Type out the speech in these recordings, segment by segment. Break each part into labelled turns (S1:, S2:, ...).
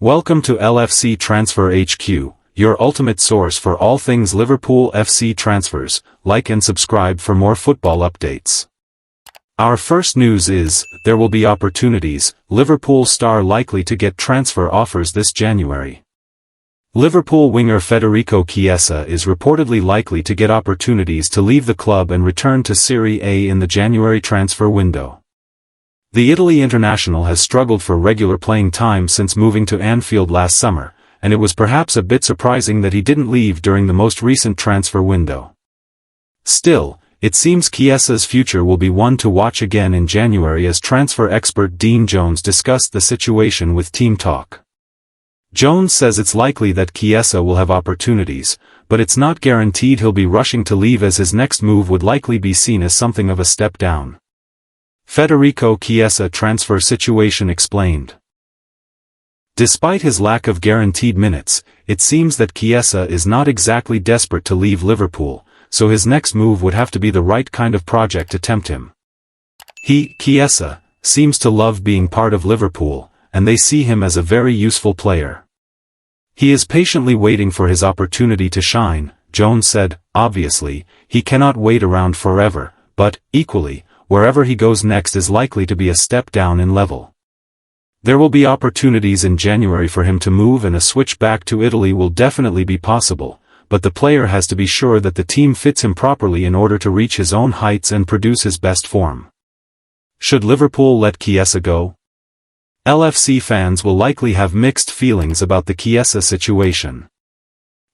S1: Welcome to LFC Transfer HQ, your ultimate source for all things Liverpool FC transfers. Like and subscribe for more football updates. Our first news is, there will be opportunities. Liverpool star likely to get transfer offers this January. Liverpool winger Federico Chiesa is reportedly likely to get opportunities to leave the club and return to Serie A in the January transfer window. The Italy international has struggled for regular playing time since moving to Anfield last summer, and it was perhaps a bit surprising that he didn't leave during the most recent transfer window. Still, it seems Chiesa's future will be one to watch again in January, as transfer expert Dean Jones discussed the situation with Team Talk. Jones says it's likely that Chiesa will have opportunities, but it's not guaranteed he'll be rushing to leave, as his next move would likely be seen as something of a step down. Federico Chiesa transfer situation explained. Despite his lack of guaranteed minutes, it seems that Chiesa is not exactly desperate to leave Liverpool, so his next move would have to be the right kind of project to tempt him. Chiesa, seems to love being part of Liverpool, and they see him as a very useful player. He is patiently waiting for his opportunity to shine, Jones said. Obviously, he cannot wait around forever, but, equally, wherever he goes next is likely to be a step down in level. There will be opportunities in January for him to move, and a switch back to Italy will definitely be possible, but the player has to be sure that the team fits him properly in order to reach his own heights and produce his best form. Should Liverpool let Chiesa go? LFC fans will likely have mixed feelings about the Chiesa situation.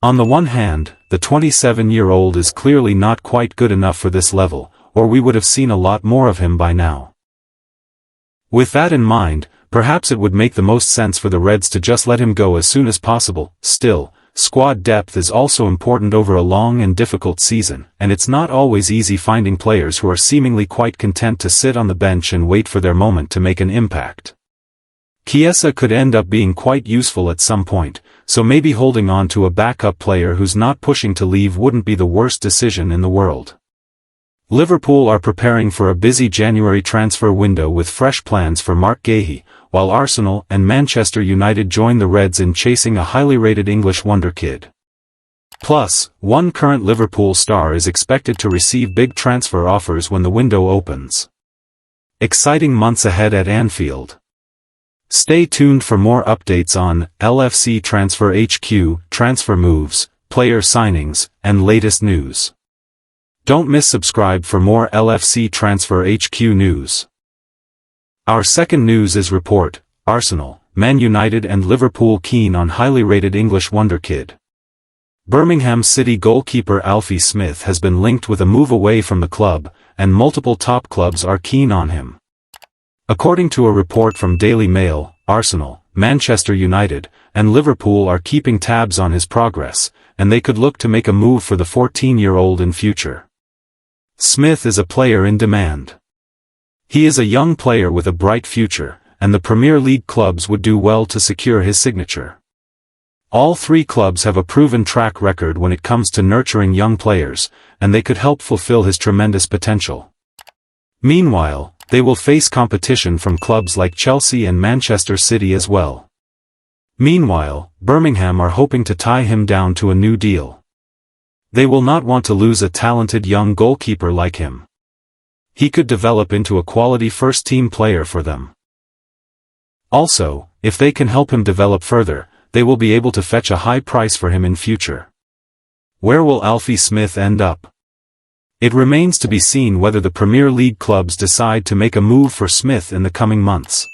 S1: On the one hand, the 27-year-old is clearly not quite good enough for this level, or we would have seen a lot more of him by now. With that in mind, perhaps it would make the most sense for the Reds to just let him go as soon as possible. Still, squad depth is also important over a long and difficult season, and it's not always easy finding players who are seemingly quite content to sit on the bench and wait for their moment to make an impact. Chiesa could end up being quite useful at some point, so maybe holding on to a backup player who's not pushing to leave wouldn't be the worst decision in the world. Liverpool are preparing for a busy January transfer window with fresh plans for Marc Guehi, while Arsenal and Manchester United join the Reds in chasing a highly rated English Wonderkid. Plus, one current Liverpool star is expected to receive big transfer offers when the window opens. Exciting months ahead at Anfield. Stay tuned for more updates on LFC Transfer HQ, transfer moves, player signings, and latest news. Don't miss subscribe for more LFC Transfer HQ news. Our second news is report, Arsenal, Man United and Liverpool keen on highly rated English Wonderkid. Birmingham City goalkeeper Alfie Smith has been linked with a move away from the club, and multiple top clubs are keen on him. According to a report from Daily Mail, Arsenal, Manchester United, and Liverpool are keeping tabs on his progress, and they could look to make a move for the 14-year-old in future. Smith is a player in demand. He is a young player with a bright future, and the Premier League clubs would do well to secure his signature. All three clubs have a proven track record when it comes to nurturing young players, and they could help fulfill his tremendous potential. Meanwhile, they will face competition from clubs like Chelsea and Manchester City as well. Meanwhile, Birmingham are hoping to tie him down to a new deal. They will not want to lose a talented young goalkeeper like him. He could develop into a quality first-team player for them. Also, if they can help him develop further, they will be able to fetch a high price for him in future. Where will Alfie Smith end up? It remains to be seen whether the Premier League clubs decide to make a move for Smith in the coming months.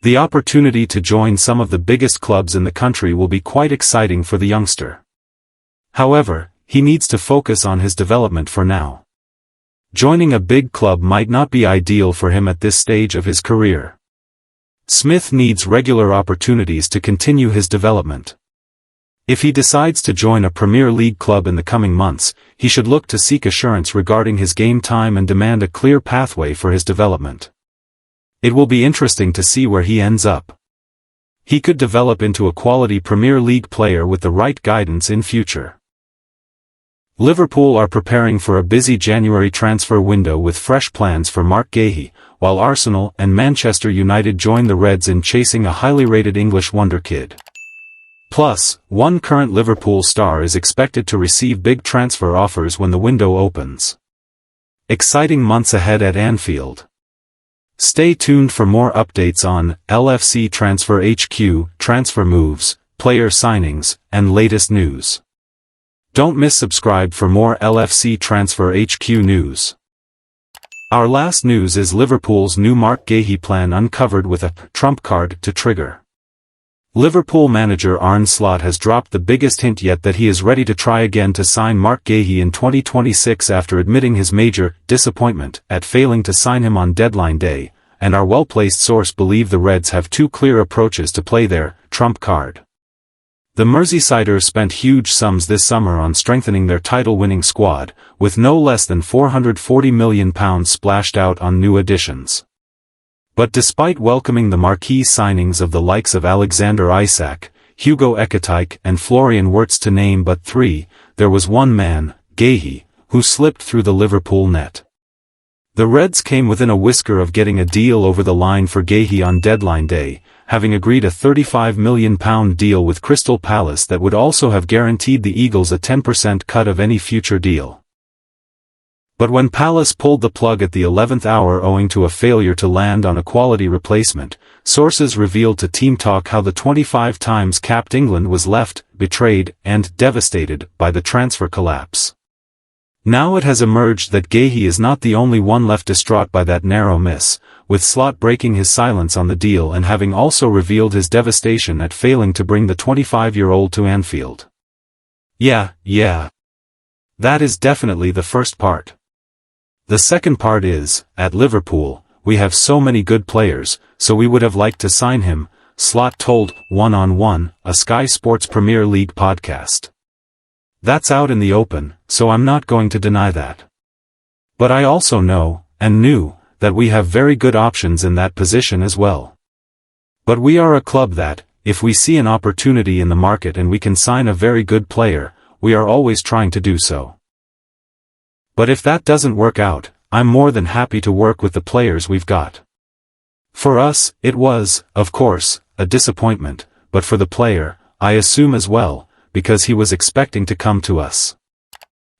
S1: The opportunity to join some of the biggest clubs in the country will be quite exciting for the youngster. However, he needs to focus on his development for now. Joining a big club might not be ideal for him at this stage of his career. Smith needs regular opportunities to continue his development. If he decides to join a Premier League club in the coming months, he should look to seek assurance regarding his game time and demand a clear pathway for his development. It will be interesting to see where he ends up. He could develop into a quality Premier League player with the right guidance in future. Liverpool are preparing for a busy January transfer window with fresh plans for Marc Guehi, while Arsenal and Manchester United join the Reds in chasing a highly rated English wonderkid. Plus, one current Liverpool star is expected to receive big transfer offers when the window opens. Exciting months ahead at Anfield. Stay tuned for more updates on LFC Transfer HQ, transfer moves, player signings, and latest news. Don't miss subscribe for more LFC Transfer HQ news. Our last news is Liverpool's new Marc Guehi plan uncovered with a trump card to trigger. Liverpool manager Arne Slot has dropped the biggest hint yet that he is ready to try again to sign Marc Guehi in 2026 after admitting his major disappointment at failing to sign him on deadline day, and our well-placed source believe the Reds have two clear approaches to play their trump card. The Merseysiders spent huge sums this summer on strengthening their title-winning squad, with no less than £440 million splashed out on new additions. But despite welcoming the marquee signings of the likes of Alexander Isak, Hugo Ekitike and Florian Wirtz to name but three, there was one man, Guehi, who slipped through the Liverpool net. The Reds came within a whisker of getting a deal over the line for Guehi on deadline day, having agreed a £35 million deal with Crystal Palace that would also have guaranteed the Eagles a 10% cut of any future deal. But when Palace pulled the plug at the 11th hour owing to a failure to land on a quality replacement, sources revealed to Team Talk how the 25 times capped England was left, betrayed, and devastated by the transfer collapse. Now it has emerged that Guehi is not the only one left distraught by that narrow miss, with Slot breaking his silence on the deal and having also revealed his devastation at failing to bring the 25-year-old to Anfield. Yeah. That is definitely the first part. The second part is, at Liverpool, we have so many good players, so we would have liked to sign him, Slot told One on One, a Sky Sports Premier League podcast. That's out in the open, so I'm not going to deny that. But I also know, and knew, that we have very good options in that position as well. But we are a club that, if we see an opportunity in the market and we can sign a very good player, we are always trying to do so. But if that doesn't work out, I'm more than happy to work with the players we've got. For us, it was, of course, a disappointment, but for the player, I assume as well, because he was expecting to come to us.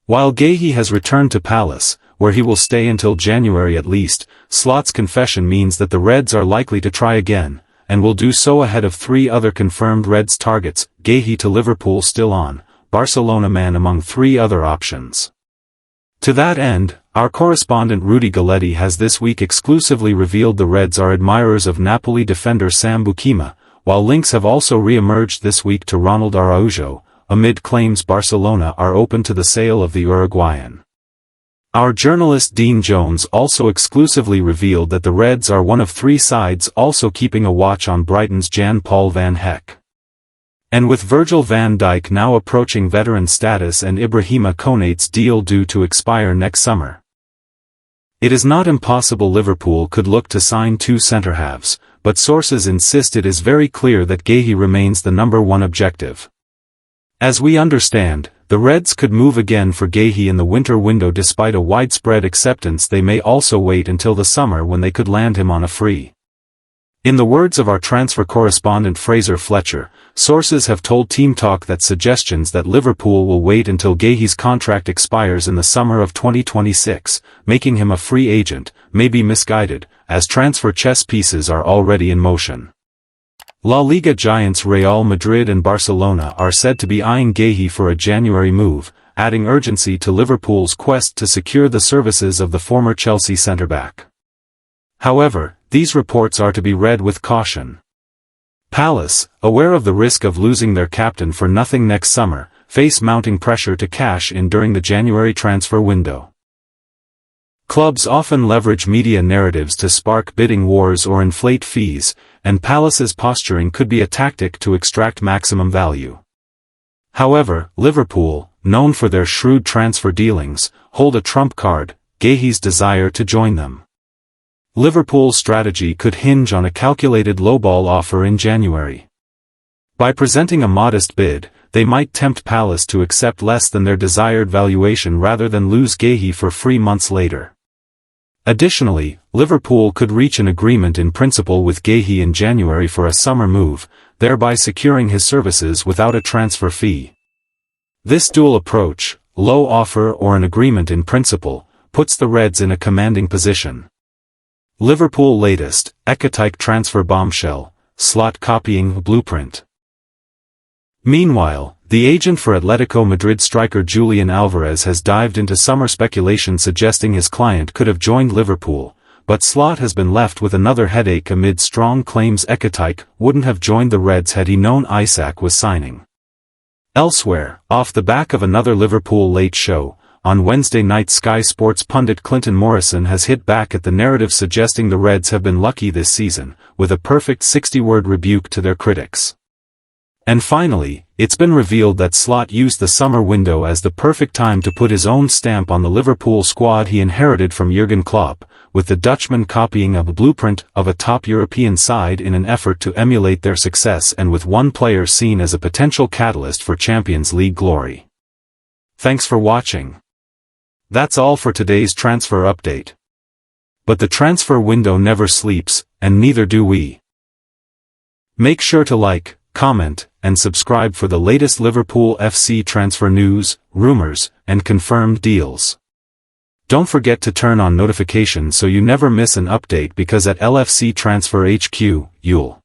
S1: While Guehi has returned to Palace, where he will stay until January at least, Slot's confession means that the Reds are likely to try again, and will do so ahead of three other confirmed Reds targets, Guehi to Liverpool still on, Barcelona man among three other options. To that end, our correspondent Rudy Galletti has this week exclusively revealed the Reds are admirers of Napoli defender Sam Bukima, while links have also re-emerged this week to Ronald Araujo, amid claims Barcelona are open to the sale of the Uruguayan. Our journalist Dean Jones also exclusively revealed that the Reds are one of three sides also keeping a watch on Brighton's Jan-Paul van Hecke. And with Virgil van Dijk now approaching veteran status and Ibrahima Konate's deal due to expire next summer, it is not impossible Liverpool could look to sign two centre-halves, but sources insist it is very clear that Guehi remains the number one objective. As we understand, the Reds could move again for Guehi in the winter window despite a widespread acceptance they may also wait until the summer when they could land him on a free. In the words of our transfer correspondent Fraser Fletcher, sources have told Team Talk that suggestions that Liverpool will wait until Guehi's contract expires in the summer of 2026, making him a free agent, may be misguided, as transfer chess pieces are already in motion. La Liga giants Real Madrid and Barcelona are said to be eyeing Guehi for a January move, adding urgency to Liverpool's quest to secure the services of the former Chelsea centre-back. However, these reports are to be read with caution. Palace, aware of the risk of losing their captain for nothing next summer, face mounting pressure to cash in during the January transfer window. Clubs often leverage media narratives to spark bidding wars or inflate fees, and Palace's posturing could be a tactic to extract maximum value. However, Liverpool, known for their shrewd transfer dealings, hold a trump card, Guehi's desire to join them. Liverpool's strategy could hinge on a calculated lowball offer in January. By presenting a modest bid, they might tempt Palace to accept less than their desired valuation rather than lose Guehi for free months later. Additionally, Liverpool could reach an agreement in principle with Guehi in January for a summer move, thereby securing his services without a transfer fee. This dual approach, low offer or an agreement in principle, puts the Reds in a commanding position. Liverpool latest, Ekitike transfer bombshell, slot copying blueprint. Meanwhile, the agent for Atletico Madrid striker Julian Alvarez has dived into summer speculation suggesting his client could have joined Liverpool, but Slot has been left with another headache amid strong claims Ekitike wouldn't have joined the Reds had he known Isak was signing. Elsewhere, off the back of another Liverpool late show, on Wednesday night Sky Sports pundit Clinton Morrison has hit back at the narrative suggesting the Reds have been lucky this season, with a perfect 60-word rebuke to their critics. And finally, it's been revealed that Slot used the summer window as the perfect time to put his own stamp on the Liverpool squad he inherited from Jurgen Klopp, with the Dutchman copying a blueprint of a top European side in an effort to emulate their success and with one player seen as a potential catalyst for Champions League glory. Thanks for watching. That's all for today's transfer update. But the transfer window never sleeps, and neither do we. Make sure to like, comment, and subscribe for the latest Liverpool FC transfer news, rumors, and confirmed deals. Don't forget to turn on notifications so you never miss an update because at LFC Transfer HQ, you'll